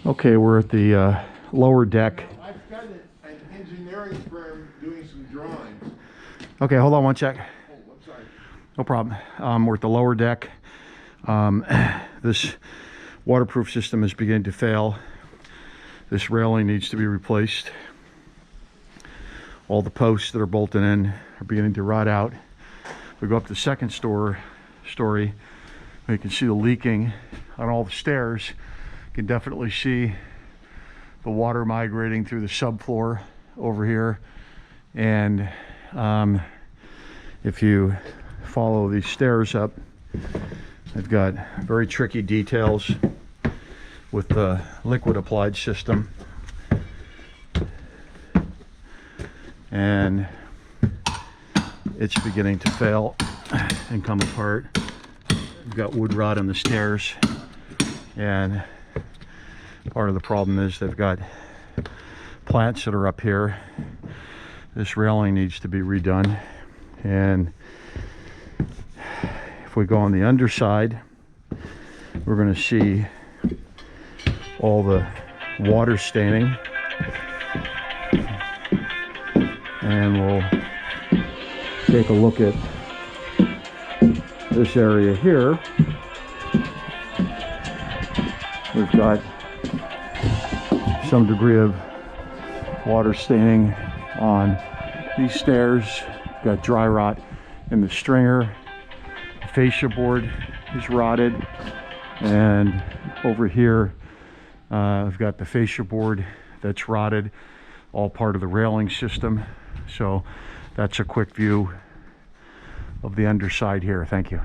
Okay, we're at the lower deck. I've got an engineering firm doing some drawings. Okay, hold on one sec. Oh, I'm sorry. No problem. We're at the lower deck. This waterproof system is beginning to fail. This railing needs to be replaced. All the posts that are bolted in are beginning to rot out. We go up to the second story. You can see the leaking on all the stairs. You can definitely see the water migrating through the subfloor over here. And if you follow these stairs up, they've got very tricky details with the liquid applied system. And it's beginning to fail and come apart. We've got wood rot on the stairs, and part of the problem is they've got plants that are up here. This railing needs to be redone. And if we go on the underside, we're going to see all the water staining, and we'll take a look at this area here. We've got some degree of water staining on these stairs. We've got dry rot in the stringer. The fascia board is rotted, and over here I've got the fascia board that's rotted, all part of the railing system. So that's a quick view of the underside here. Thank you.